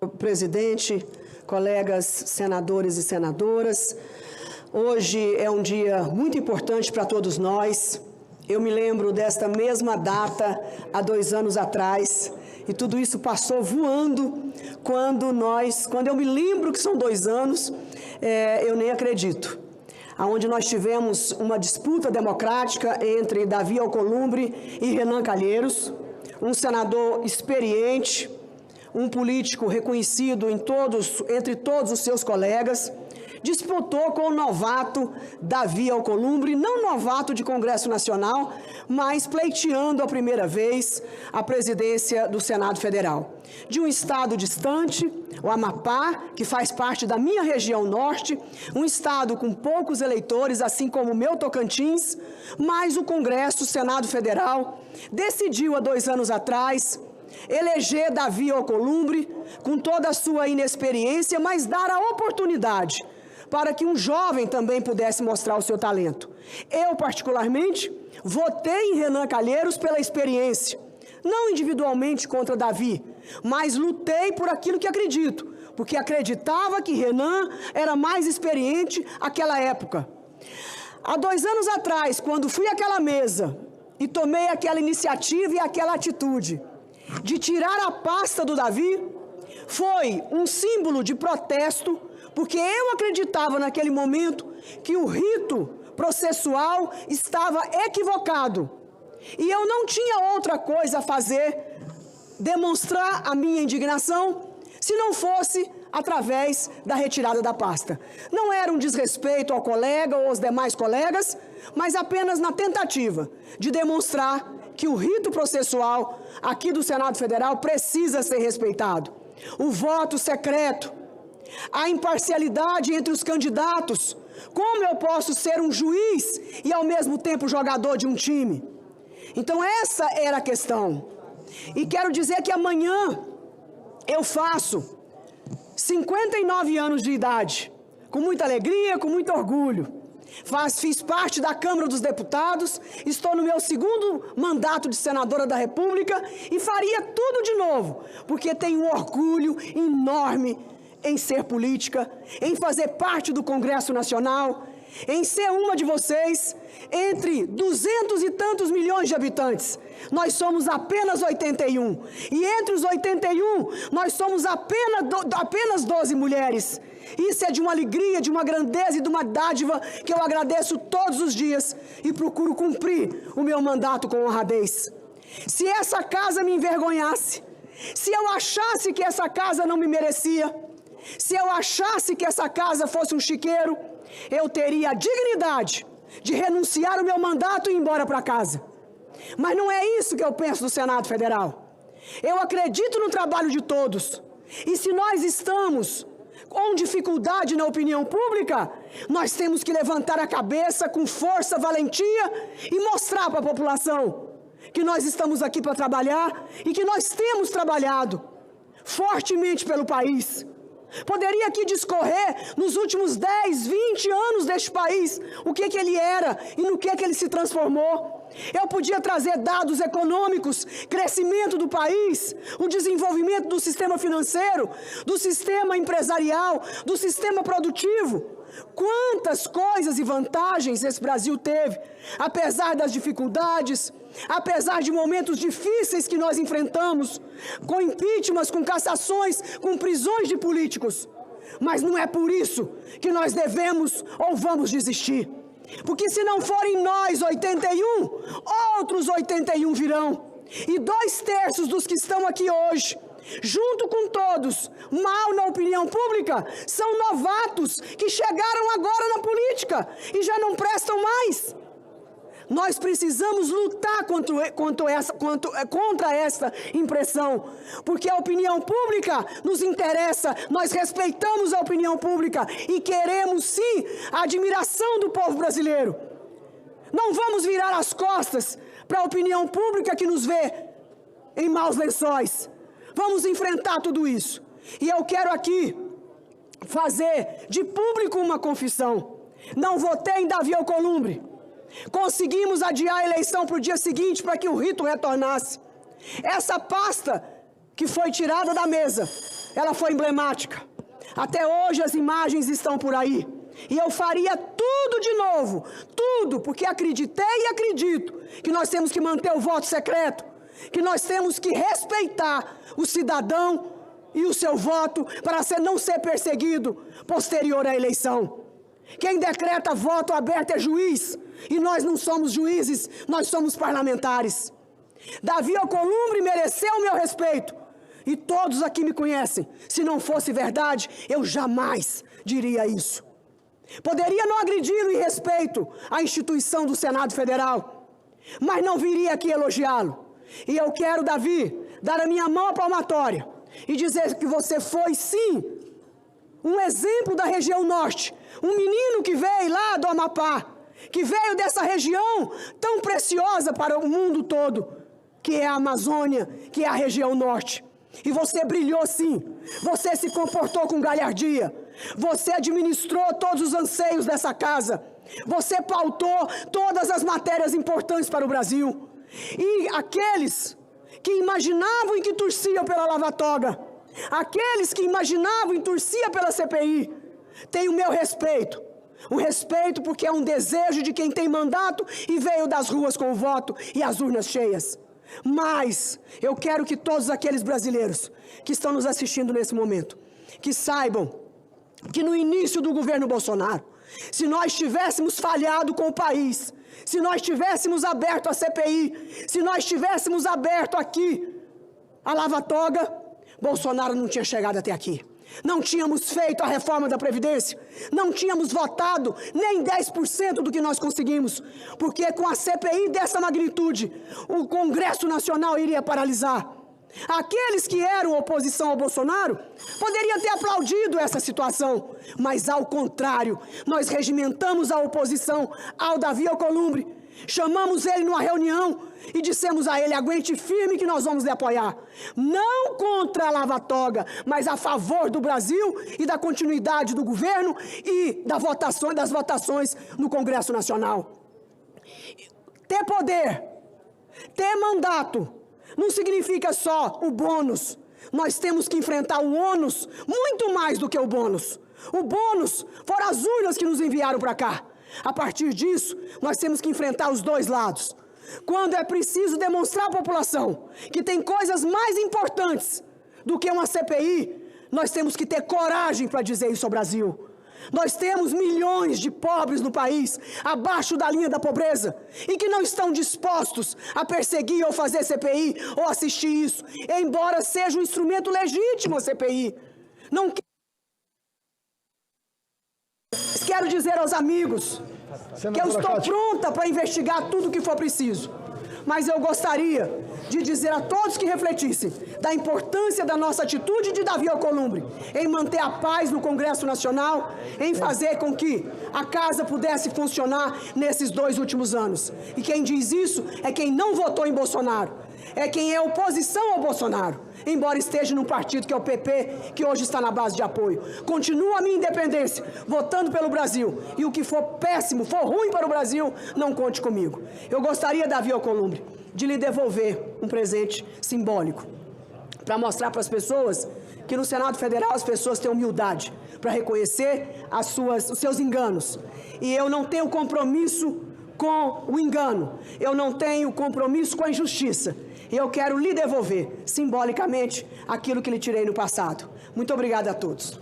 Presidente, colegas senadores e senadoras, hoje é um dia muito importante para todos nós. Eu me lembro desta mesma data há 2 anos atrás e tudo isso passou voando quando eu me lembro que são 2 anos, eu nem acredito. Onde nós tivemos uma disputa democrática entre Davi Alcolumbre e Renan Calheiros, um senador experiente, um político reconhecido entre todos os seus colegas, disputou com o novato Davi Alcolumbre, não novato de Congresso Nacional, mas pleiteando a primeira vez a presidência do Senado Federal. De um estado distante, o Amapá, que faz parte da minha região norte, um estado com poucos eleitores, assim como o meu Tocantins, mas o Congresso, o Senado Federal, decidiu há 2 anos atrás eleger Davi Alcolumbre com toda a sua inexperiência, mas dar a oportunidade para que um jovem também pudesse mostrar o seu talento. Eu, particularmente, votei em Renan Calheiros pela experiência, não individualmente contra Davi, mas lutei por aquilo que acredito, porque acreditava que Renan era mais experiente naquela época. Há 2 anos atrás, quando fui àquela mesa e tomei aquela iniciativa e aquela atitude de tirar a pasta do Davi, foi um símbolo de protesto, porque eu acreditava naquele momento que o rito processual estava equivocado. E eu não tinha outra coisa a fazer, demonstrar a minha indignação, se não fosse através da retirada da pasta. Não era um desrespeito ao colega ou aos demais colegas, mas apenas na tentativa de demonstrar que o rito processual aqui do Senado Federal precisa ser respeitado. O voto secreto, a imparcialidade entre os candidatos. Como eu posso ser um juiz e ao mesmo tempo jogador de um time? Então essa era a questão. E quero dizer que amanhã eu faço 59 anos de idade, com muita alegria, com muito orgulho. Fiz parte da Câmara dos Deputados, estou no meu 2º mandato de senadora da República e faria tudo de novo, porque tenho um orgulho enorme em ser política, em fazer parte do Congresso Nacional, em ser uma de vocês, entre 200 e tantos milhões de habitantes. Nós somos apenas 81, e entre os 81, nós somos apenas 12 mulheres. Isso é de uma alegria, de uma grandeza e de uma dádiva que eu agradeço todos os dias e procuro cumprir o meu mandato com honradez. Se essa casa me envergonhasse, se eu achasse que essa casa não me merecia, se eu achasse que essa casa fosse um chiqueiro, eu teria a dignidade de renunciar o meu mandato e ir embora para casa. Mas não é isso que eu penso do Senado Federal. Eu acredito no trabalho de todos. E se nós estamos com dificuldade na opinião pública, nós temos que levantar a cabeça com força, valentia e mostrar para a população que nós estamos aqui para trabalhar e que nós temos trabalhado fortemente pelo país. Poderia aqui discorrer nos últimos 10, 20 anos deste país, o que ele era e no que ele se transformou. Eu podia trazer dados econômicos, crescimento do país, o desenvolvimento do sistema financeiro, do sistema empresarial, do sistema produtivo. Quantas coisas e vantagens esse Brasil teve, apesar das dificuldades, apesar de momentos difíceis que nós enfrentamos, com impeachments, com cassações, com prisões de políticos. Mas não é por isso que nós devemos ou vamos desistir. Porque se não forem nós 81, outros 81 virão. E 2/3 dos que estão aqui hoje, junto com todos, mal na opinião pública, são novatos que chegaram agora na política e já não prestam mais. Nós precisamos lutar contra essa impressão, porque a opinião pública nos interessa, nós respeitamos a opinião pública e queremos sim a admiração do povo brasileiro. Não vamos virar as costas para a opinião pública que nos vê em maus lençóis. Vamos enfrentar tudo isso. E eu quero aqui fazer de público uma confissão. Não votei em Davi Alcolumbre. Conseguimos adiar a eleição para o dia seguinte para que o rito retornasse. Essa pasta que foi tirada da mesa ela foi emblemática. Até hoje as imagens estão por aí. E eu faria tudo de novo, tudo, porque acreditei e acredito que nós temos que manter o voto secreto, que nós temos que respeitar o cidadão e o seu voto para não ser perseguido posterior à eleição. Quem decreta voto aberto é juiz, e nós não somos juízes, nós somos parlamentares. Davi Alcolumbre mereceu o meu respeito, e todos aqui me conhecem. Se não fosse verdade, eu jamais diria isso. Poderia não agredir em respeito à instituição do Senado Federal, mas não viria aqui elogiá-lo. E eu quero, Davi, dar a minha mão à palmatória e dizer que você foi, sim, um exemplo da região norte, um menino que veio lá do Amapá, que veio dessa região tão preciosa para o mundo todo, que é a Amazônia, que é a região norte. E você brilhou, sim, você se comportou com galhardia, você administrou todos os anseios dessa casa, você pautou todas as matérias importantes para o Brasil. E aqueles que imaginavam e que torciam pela Lava Toga, aqueles que imaginavam e torciam pela CPI, têm o meu respeito. O respeito porque é um desejo de quem tem mandato e veio das ruas com o voto e as urnas cheias. Mas eu quero que todos aqueles brasileiros que estão nos assistindo nesse momento, que saibam que no início do governo Bolsonaro, se nós tivéssemos falhado com o país, se nós tivéssemos aberto a CPI, se nós tivéssemos aberto aqui a Lava Toga, Bolsonaro não tinha chegado até aqui. Não tínhamos feito a reforma da Previdência, não tínhamos votado nem 10% do que nós conseguimos, porque com a CPI dessa magnitude, o Congresso Nacional iria paralisar. Aqueles que eram oposição ao Bolsonaro poderiam ter aplaudido essa situação, mas ao contrário, nós regimentamos a oposição ao Davi Alcolumbre, chamamos ele numa reunião e dissemos a ele: aguente firme que nós vamos lhe apoiar, não contra a Lava Toga, mas a favor do Brasil e da continuidade do governo e das votações no Congresso Nacional. Ter poder, ter mandato, não significa só o bônus. Nós temos que enfrentar o ônus muito mais do que o bônus. O bônus foram as urnas que nos enviaram para cá. A partir disso, nós temos que enfrentar os dois lados. Quando é preciso demonstrar à população que tem coisas mais importantes do que uma CPI, nós temos que ter coragem para dizer isso ao Brasil. Nós temos milhões de pobres no país, abaixo da linha da pobreza, e que não estão dispostos a perseguir ou fazer CPI ou assistir isso, embora seja um instrumento legítimo a CPI. Não quero dizer aos amigos que eu estou pronta para investigar tudo o que for preciso, mas eu gostaria de dizer a todos que refletissem da importância da nossa atitude de Davi Alcolumbre em manter a paz no Congresso Nacional, em fazer com que a casa pudesse funcionar nesses 2 últimos anos. E quem diz isso é quem não votou em Bolsonaro, é quem é oposição ao Bolsonaro, embora esteja num partido que é o PP, que hoje está na base de apoio. Continuo a minha independência, votando pelo Brasil, e o que for péssimo, for ruim para o Brasil, não conte comigo. Eu gostaria, Davi Alcolumbre, de lhe devolver um presente simbólico, para mostrar para as pessoas que no Senado Federal as pessoas têm humildade para reconhecer os seus enganos. E eu não tenho compromisso com o engano, eu não tenho compromisso com a injustiça. E eu quero lhe devolver, simbolicamente, aquilo que lhe tirei no passado. Muito obrigado a todos.